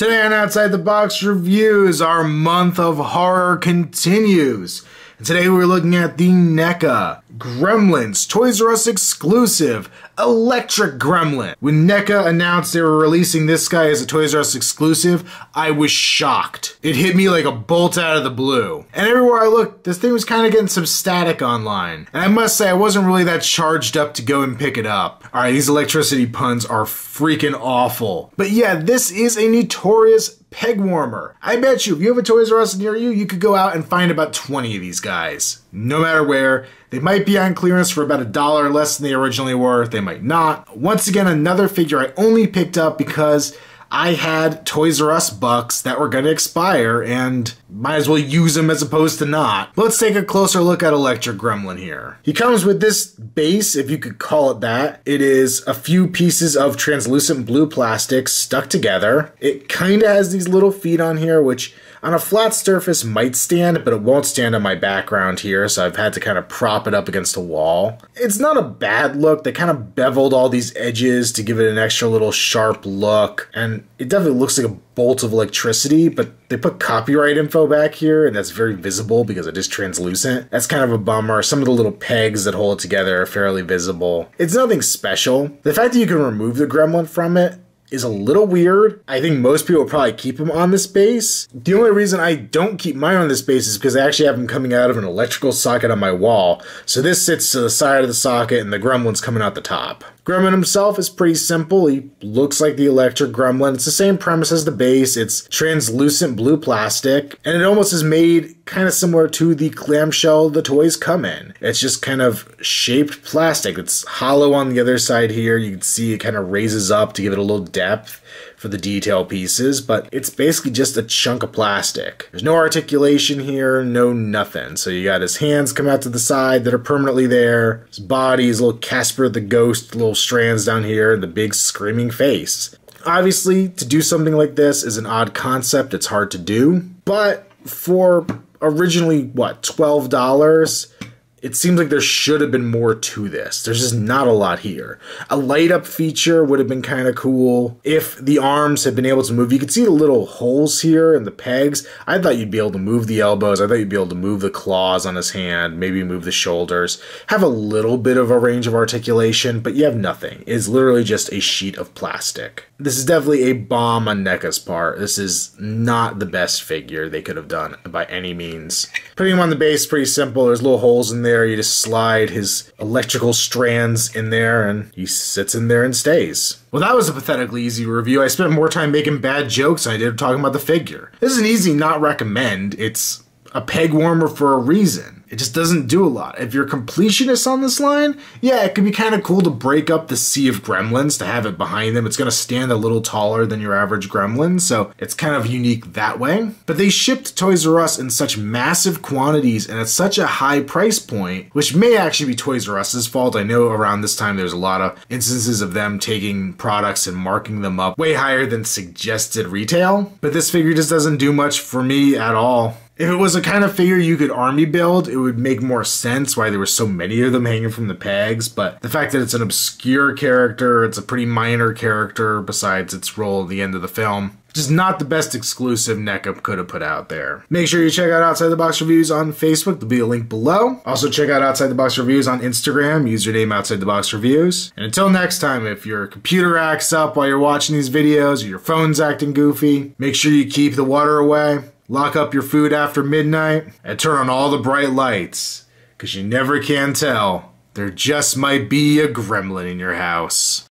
Today on Outside the Box Reviews, our month of horror continues. And today we're looking at the NECA Gremlins Toys R Us exclusive Electric Gremlin. When NECA announced they were releasing this guy as a Toys R Us exclusive, I was shocked. It hit me like a bolt out of the blue. And everywhere I looked, this thing was kind of getting some static online. And I must say, I wasn't really that charged up to go and pick it up. Alright, these electricity puns are freaking awful. But yeah, this is a notorious peg warmer. I bet you, if you have a Toys R Us near you, you could go out and find about 20 of these guys. No matter where. They might be on clearance for about $1 less than they originally were. They might not. Once again, another figure I only picked up because I had Toys R Us bucks that were going to expire and might as well use them as opposed to not. Let's take a closer look at Electric Gremlin here. He comes with this base, if you could call it that. It is a few pieces of translucent blue plastic stuck together. It kind of has these little feet on here, which on a flat surface might stand, but it won't stand on my background here, so I've had to kind of prop it up against a wall. It's not a bad look. They kind of beveled all these edges to give it an extra little sharp look, and it definitely looks like a bolt of electricity, but they put copyright info back here, and that's very visible because it is translucent. That's kind of a bummer. Some of the little pegs that hold it together are fairly visible. It's nothing special. The fact that you can remove the gremlin from it is a little weird. I think most people probably keep them on this base. The only reason I don't keep mine on this base is because I actually have them coming out of an electrical socket on my wall. So this sits to the side of the socket and the gremlin's coming out the top. Gremlin himself is pretty simple. He looks like the Electric Gremlin. It's the same premise as the base. It's translucent blue plastic, and it almost is made kind of similar to the clamshell the toys come in. It's just kind of shaped plastic. It's hollow on the other side here. You can see it kind of raises up to give it a little depth for the detail pieces, but it's basically just a chunk of plastic. There's no articulation here, no nothing. So you got his hands come out to the side that are permanently there. His body is a little Casper the Ghost, little strands down here, and the big screaming face. Obviously, to do something like this is an odd concept. It's hard to do, but for originally, what, $12? It seems like there should have been more to this. There's just not a lot here. A light up feature would have been kind of cool. If the arms had been able to move, you could see the little holes here and the pegs. I thought you'd be able to move the elbows. I thought you'd be able to move the claws on his hand, maybe move the shoulders. Have a little bit of a range of articulation, but you have nothing. It's literally just a sheet of plastic. This is definitely a bomb on NECA's part. This is not the best figure they could have done by any means. Putting him on the base is pretty simple. There's little holes in there. You just slide his electrical strands in there and he sits in there and stays. Well, that was a pathetically easy review. I spent more time making bad jokes than I did talking about the figure. This is an easy not recommend. It's a peg warmer for a reason. It just doesn't do a lot. If you're completionist on this line, yeah, it could be kind of cool to break up the sea of gremlins, to have it behind them. It's going to stand a little taller than your average gremlin, so it's kind of unique that way. But they shipped Toys R Us in such massive quantities and at such a high price point, which may actually be Toys R Us's fault. I know around this time there's a lot of instances of them taking products and marking them up way higher than suggested retail, but this figure just doesn't do much for me at all. If it was a kind of figure you could army build, it would make more sense why there were so many of them hanging from the pegs, but the fact that it's an obscure character, it's a pretty minor character besides its role at the end of the film, just not the best exclusive NECA could have put out there. Make sure you check out Outside the Box Reviews on Facebook. There'll be a link below. Also check out Outside the Box Reviews on Instagram. Username Outside the Box Reviews. And until next time, if your computer acts up while you're watching these videos or your phone's acting goofy, make sure you keep the water away. Lock up your food after midnight, and turn on all the bright lights, because you never can tell. There just might be a gremlin in your house.